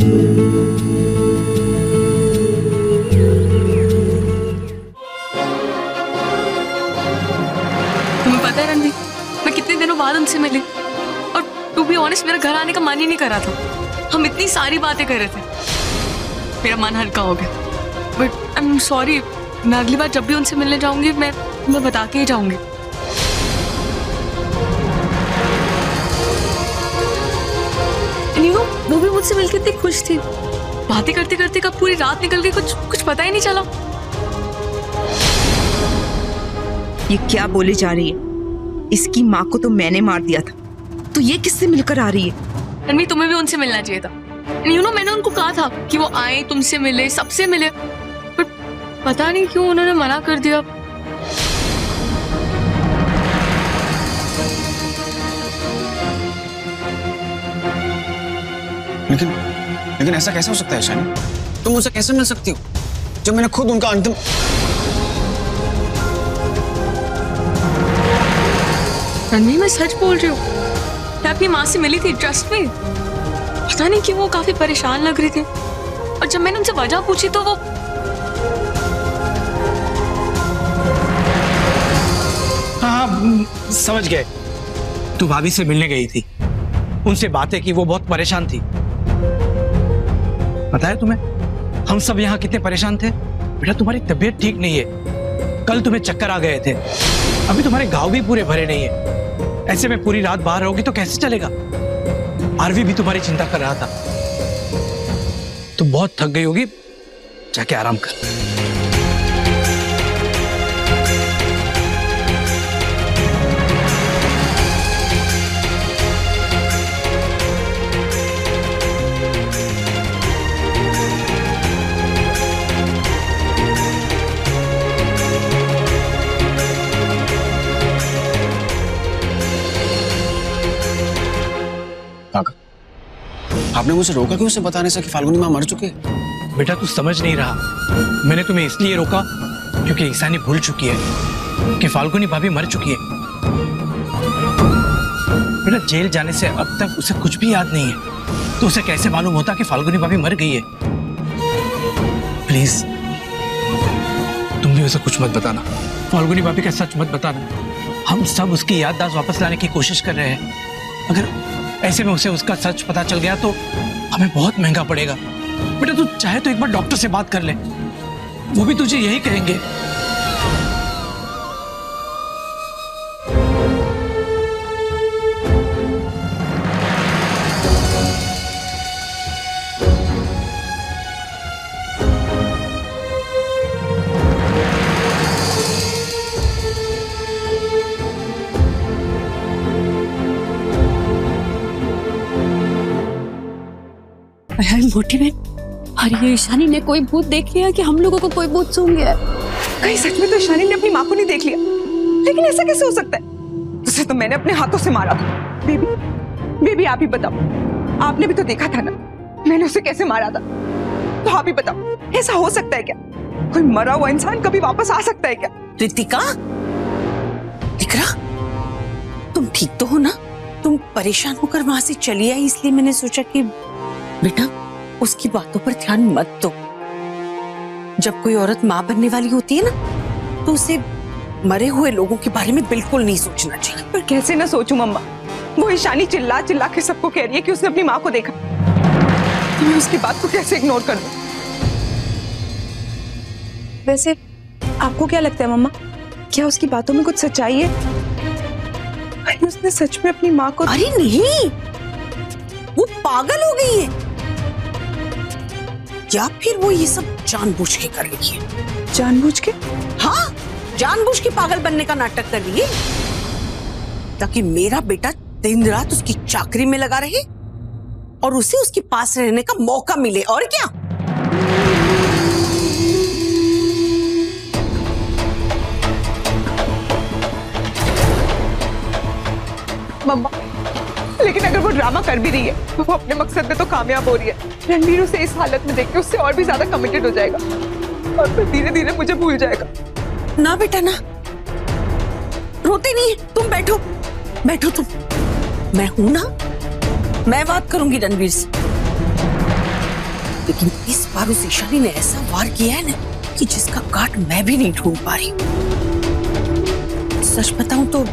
तुम्हें पता है रणवीर, मैं कितने दिनों बाद उनसे मिली और टू बी ऑनेस्ट मेरा घर आने का मन ही नहीं कर रहा था। हम इतनी सारी बातें कर रहे थे, मेरा मन हल्का हो गया। बट आई एम सॉरी, मैं अगली बार जब भी उनसे मिलने जाऊंगी मैं बता के ही जाऊंगी। वो भी मुझसे मिलकर इतनी खुश थी, बातें करते करते कब पूरी रात निकल गई कुछ पता ही नहीं चला। ये क्या बोले जा रही है? इसकी माँ को तो मैंने मार दिया था, तो ये किससे मिलकर आ रही है? रणवीर, तुम्हें भी उनसे मिलना चाहिए था। मैंने उनको कहा था कि वो आए, तुमसे मिले, सबसे मिले, बट पता नहीं क्यों उन्होंने मना कर दिया। लेकिन ऐसा कैसे हो सकता है शानी? तुम मुझसे कैसे मिल सकती हो जब मैंने खुद उनका अंतिम... रणवीर, मैं सच बोल रही हूँ, मैं अपनी माँ से मिली थी, ट्रस्ट में। पता नहीं क्यों वो काफी परेशान लग रही थी और जब मैंने उनसे वजह पूछी तो वो... हाँ, समझ गए। तू भाभी से मिलने गई थी, उनसे बातें की, वो बहुत परेशान थी। पता है तुम्हें, हम सब यहाँ कितने परेशान थे। बेटा, तुम्हारी तबीयत ठीक नहीं है, कल तुम्हें चक्कर आ गए थे, अभी तुम्हारे घाव भी पूरे भरे नहीं है। ऐसे में पूरी रात बाहर रहोगी तो कैसे चलेगा? आरवी भी तुम्हारी चिंता कर रहा था। तुम बहुत थक गई होगी, जाके आराम कर। आपने मुझे रोका क्यों उसे बताने से कि फाल्गुनी माँ मर चुकी है? बेटा, तू समझ नहीं रहा। मैंने तुम्हें इसलिए रोका क्योंकि ईशानी भूल चुकी है कि फाल्गुनी भाभी मर चुकी है। बेटा, जेल जाने से अब तक उसे कुछ भी याद नहीं है, तो उसे कैसे मालूम होता कि फाल्गुनी भाभी मर गई है? प्लीज तुम भी उसे कुछ मत बताना, फाल्गुनी भाभी का सच मत बताना। हम सब उसकी याददाश्त वापस लाने की कोशिश कर रहे हैं। अगर ऐसे में उसे उसका सच पता चल गया तो हमें बहुत महंगा पड़ेगा। बेटा, तू चाहे तो एक बार डॉक्टर से बात कर ले, वो भी तुझे यही कहेंगे। मोटी बहन, अरे ईशानी ने कोई भूत देख लिया कि हम लोगों को कोई भूत सूंघ गया? कहीं सच में तो ईशानी ने अपनी माँ को नहीं देख लिया? लेकिन ऐसा कैसे हो सकता है? उसे तो मैंने अपने हाथों से मारा था। बेबी आप ही बताओ, आपने भी तो देखा था ना मैंने उसे कैसे मारा था। तो आप ही बताओ, ऐसा हो सकता है क्या? कोई मरा हुआ इंसान कभी वापस आ सकता है क्या? रितिका, इकरा, तुम ठीक तो हो ना? तुम परेशान होकर वहां से चली आई, इसलिए मैंने सोचा कि बेटा उसकी बातों पर ध्यान मत दो। जब कोई औरत माँ बनने वाली होती है ना, तो उसे मरे हुए लोगों के बारे में बिल्कुल नहीं सोचना चाहिए। पर कैसे ना सोचूं मम्मा, वो ईशानी चिल्ला चिल्ला के सबको कह रही है कि उसने अपनी माँ को देखा, तो मैं उसकी बात को कैसे इग्नोर कर दूं? वैसे आपको क्या लगता है मम्मा, क्या उसकी बातों में कुछ सच्चाई है? अरे उसने सच में अपनी माँ को... अरे नहीं, वो पागल हो गई है, या फिर वो ये सब जानबूझ के कर रही है। जानबूझ के? हाँ, जानबूझ के पागल बनने का नाटक कर रही है, ताकि मेरा बेटा दिन रात उसकी चाकरी में लगा रहे और उसे उसके पास रहने का मौका मिले। और क्या? मम्मा, लेकिन अगर वो ड्रामा कर भी रही है तो वो अपने मकसद में तो कामयाब हो रही है। रणवीर उसे इस हालत में देख के उससे और भी ज्यादा कमिटेड हो जाएगा और फिर धीरे धीरे मुझे भूल जाएगा। ना बेटा ना, रोते नहीं, तुम बैठो बैठो तुम, मैं हूं ना, मैं बात करूंगी रणवीर से। लेकिन इस बार उस ईशानी ने ऐसा वार किया है ना कि जिसका काट मैं भी नहीं ढूंढ पा रही। सच बताऊं तो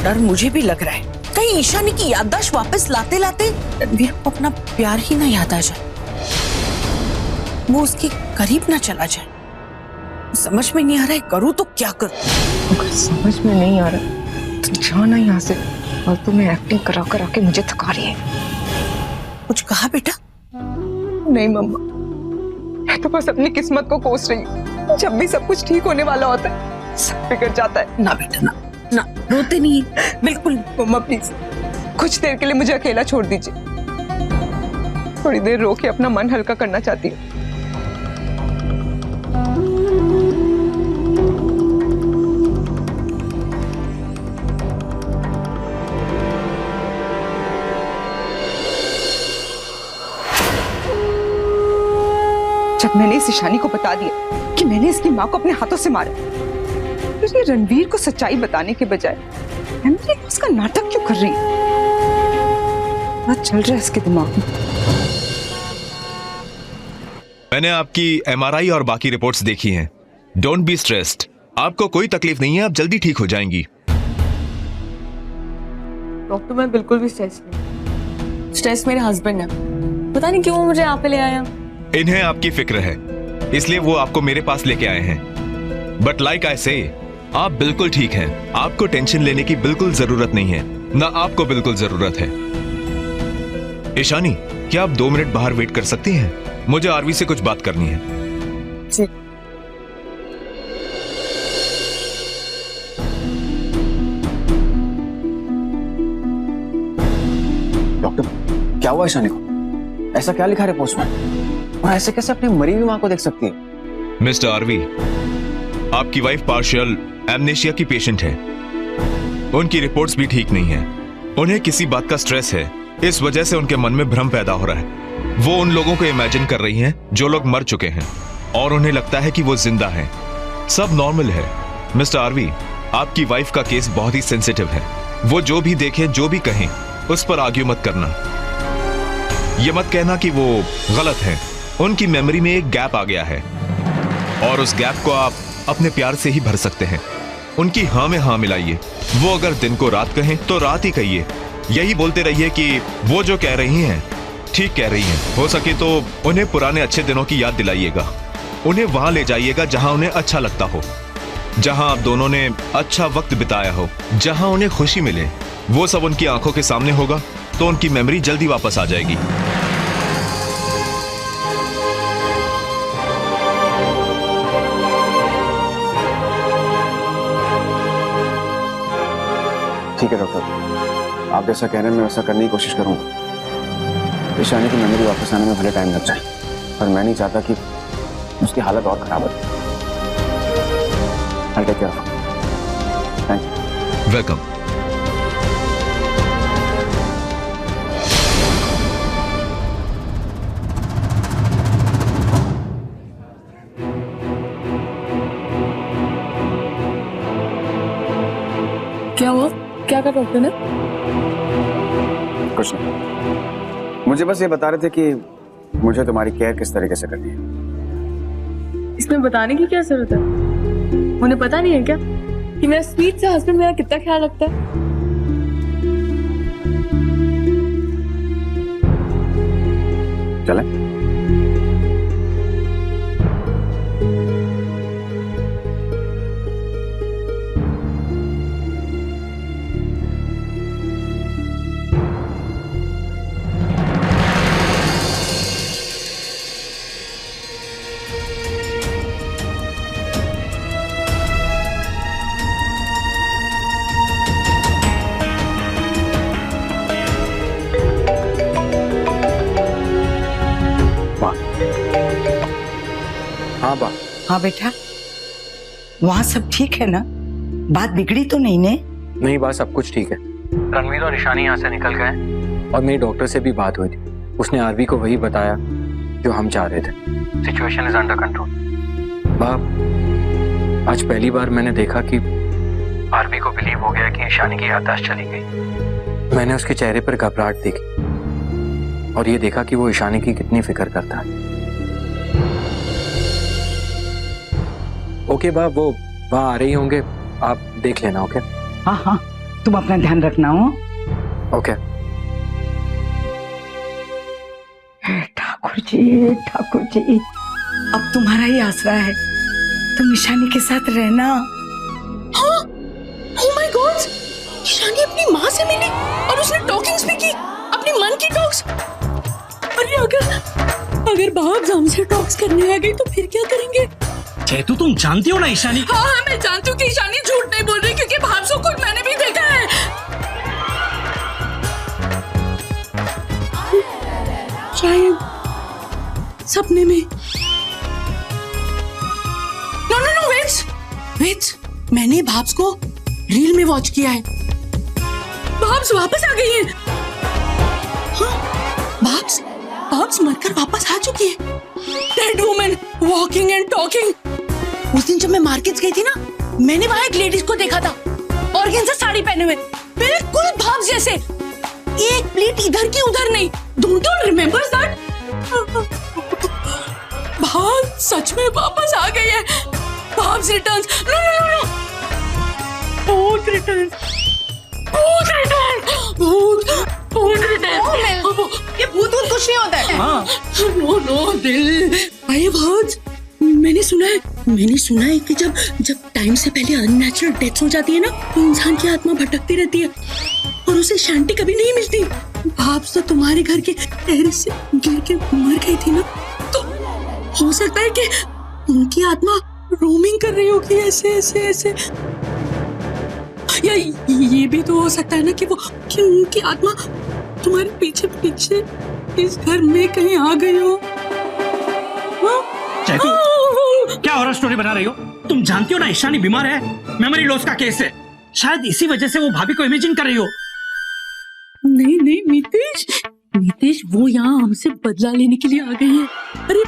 डर मुझे भी लग रहा है कहीं ईशानी की याददाश्त वापस लाते लाते रणवीर को अपना प्यार ही ना याद आ जाए, वो उसके करीब ना चला जाए। समझ में नहीं आ रहा है करूं तो क्या करूं। अगर समझ में नहीं आ रहा तो जाना यहाँ से, और तुम्हें एक्टिंग करा करा के मुझे थका रही है। कुछ कहा बेटा? नहीं मम्मा, मैं तो बस अपनी किस्मत को कोस रही हूँ। जब भी सब कुछ ठीक होने वाला होता है सब बिगड़ जाता है। ना बेटा ना ना, रोते नहीं बिल्कुल। मम्मा प्लीज कुछ देर के लिए मुझे अकेला छोड़ दीजिए, थोड़ी देर रो के अपना मन हल्का करना चाहती हूँ। जब मैंने इस ईशानी को बता दिया कि मैंने इसकी माँ को अपने हाथों से मारा, फिर ये रणवीर को सच्चाई बताने के बजाय एमिली उसका नाटक क्यों कर रही है? क्या चल रहा है इसके दिमाग में? मैंने आपकी एमआरआई और बाकी रिपोर्ट्स देखी हैं। डोंट बी स्ट्रेस्ड, आपको कोई तकलीफ नहीं है, आप जल्दी ठीक हो जाएंगी। डॉक्टर मैं बिल्कुल भी स्ट्रेस नहीं। स्ट्रेस मेरे हस्बैंड है, पता नहीं क्यों वो मुझे यहाँ पे ले आया। इन्हें आपकी फिक्र है इसलिए वो आपको मेरे पास लेके आए हैं। बट लाइक आई से, आप बिल्कुल ठीक हैं, आपको टेंशन लेने की बिल्कुल जरूरत नहीं है, ना आपको बिल्कुल जरूरत है। ईशानी, क्या आप 2 मिनट बाहर वेट कर सकती हैं? मुझे आरवी से कुछ बात करनी है। जी। डॉक्टर, क्या हुआ ईशानी को? ऐसा क्या लिखा रिपोर्ट्स में? और ऐसे कैसे अपनी मरी हुई माँ को देख सकती है? मिस्टर आरवी, आपकी वाइफ पार्शियल एमनेशिया की पेशेंट है। उनकी रिपोर्ट्स भी ठीक नहीं है। उन्हें किसी बात का स्ट्रेस है, इस वजह से उनके मन में भ्रम पैदा हो रहा है। वो उन लोगों को इमेजिन कर रही हैं जो लोग मर चुके हैं और उन्हें लगता है कि वो जिंदा हैं। सब नॉर्मल है। मिस्टर आरवी, आपकी वाइफ का केस बहुत ही सेंसिटिव है। वो जो भी देखें, जो भी कहें, उस पर आर्ग्यू मत करना। ये मत कहना कि वो गलत है। उनकी मेमोरी में एक गैप आ गया है और उस गैप को आप अपने प्यार से ही भर सकते हैं। उनकी हाँ में हाँ मिलाइए। वो अगर दिन को रात कहें तो रात ही कहिए। यही बोलते रहिए कि वो जो कह रही हैं ठीक कह रही हैं। हो सके तो उन्हें पुराने अच्छे दिनों की याद दिलाइएगा। उन्हें वहां ले जाइएगा जहां उन्हें अच्छा लगता हो, जहां आप दोनों ने अच्छा वक्त बिताया हो, जहां उन्हें खुशी मिले। वो सब उनकी आंखों के सामने होगा तो उनकी मेमोरी जल्दी वापस आ जाएगी। ठीक है डॉक्टर, आप जैसा कह रहे हैं मैं वैसा करने की कोशिश करूंगा। ईशानी की मेमोरी वापस आने में भले टाइम लग जाए, पर मैं नहीं चाहता कि उसकी हालत और खराब हो। I'll take care of her. Thank you. Welcome. क्या हुआ? क्या कर डॉक्टर ने? कुछ नहीं, मुझे बस ये बता रहे थे कि मुझे तुम्हारी केयर किस तरीके से करनी है। इसमें बताने की क्या जरूरत है? उन्हें पता नहीं है क्या कि मेरा स्वीट सा हस्बैंड मेरा कितना ख्याल रखता है? चलें? हाँ बा। हाँ बेटा, वहाँ सब ठीक है ना? बात बिगड़ी तो नहीं ने? नहीं बा, सब कुछ ठीक है। रणवीर और ईशानी यहाँ से निकल गए और मेरी डॉक्टर से भी बात हुई थी। उसने आरवी को वही बताया जो हम चाह रहे थे। Situation is under control. बाप, आज पहली बार मैंने देखा कि आरवी को बिलीव हो गया कि ईशानी की याददाश्त चली गई। मैंने उसके चेहरे पर घबराहट देखी और ये देखा कि वो ईशानी की कितनी फिक्र करता है। ओके बा, वो वहाँ आ रही होंगे, आप देख लेना। ओके हाँ हाँ, तुम अपना ध्यान रखना हो। ओके। ठाकुर जी, अब तुम्हारा ही आसरा है, तुम ईशानी के साथ रहना। हाँ, oh my God, ईशानी अपनी माँ से मिली और उसने टॉकिंग्स भी की, अपनी मन की टॉक्स। अरे अगर बाप हमसे टॉक्स करने आ गई तो फिर क्या करेंगे? चेतु, तुम जानती हो ना ईशानी। हाँ, मैं जानती हूँ कि ईशानी झूठ नहीं बोल रही, क्योंकि भाव को खुद मैंने भी देखा है। शायद सपने में। नो, वेट, मैंने भाब्स को रील में वॉच किया है। भाब्स वापस आ गई है। हाँ, भाब्स मरकर वापस आ चुकी है। Dead woman walking and talking. उस दिन जब मैं मार्केट गई थी ना, मैंने वहां एक लेडीज को देखा था, ऑर्गेन्जा साड़ी पहने हुए, बिल्कुल भाब्स जैसे। एक प्लेट इधर की उधर नहीं। Don't you remember that? भाव सच में वापस आ गई है। भाव्स रिटर्न्स। नो, भूत रिटर्न्स। ये भूत कुछ नहीं होता है। हाँ। नो दिल। अरे भाज, मैंने सुना है कि जब टाइम से पहले अननेचुरल डेथ हो जाती है ना, तो इंसान की आत्मा भटकती रहती है और उसे शांति कभी नहीं मिलती। भाव तो तुम्हारे घर के टेरेस से गिर के मर गई थी ना, तो हो सकता है कि उनकी आत्मा रोमिंग कर रही होगी ऐसे। या ये भी तो हो सकता है ना कि उनकी आत्मा तुम्हारे पीछे इस घर में कहीं आ गई हो। चेतु, क्या हॉरर स्टोरी बना रही हो? तुम जानती हो ना ईशानी बीमार है, मेमोरी लॉस का केस है। शायद इसी वजह से वो भाभी को इमेजिन कर रही हो। नहीं मीतेश, वो यहाँ हमसे बदला लेने के लिए आ गई है। अरे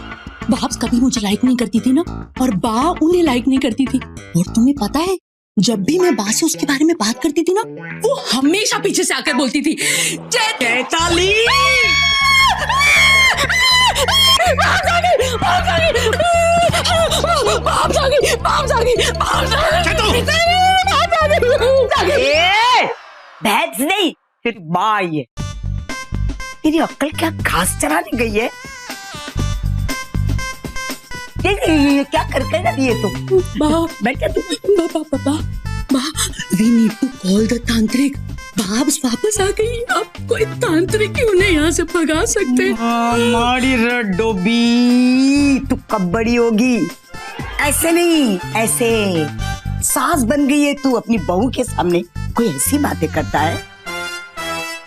भाब्स कभी मुझे लाइक नहीं करती थी ना, और बा उन्हें लाइक नहीं करती थी। और तुम्हें पता है, जब भी मैं बा से उसके बारे में बात करती थी ना, वो हमेशा पीछे से आकर बोलती थी, चैताली। भैंस नहीं, फिर माँ ये। तेरी अक्ल क्या घास चराने गई है? क्या करके ना ये तो बैठे तू। We need to call the तांत्रिक। भाब्स वापस आ गई, अब कोई तांत्रिक ही उन्हें यहाँ से भगा सकते। मारी डोबी, तू कब बड़ी होगी? ऐसे नहीं, ऐसे। सास बन गई है तू अपनी बहू के सामने, कोई ऐसी बातें करता है?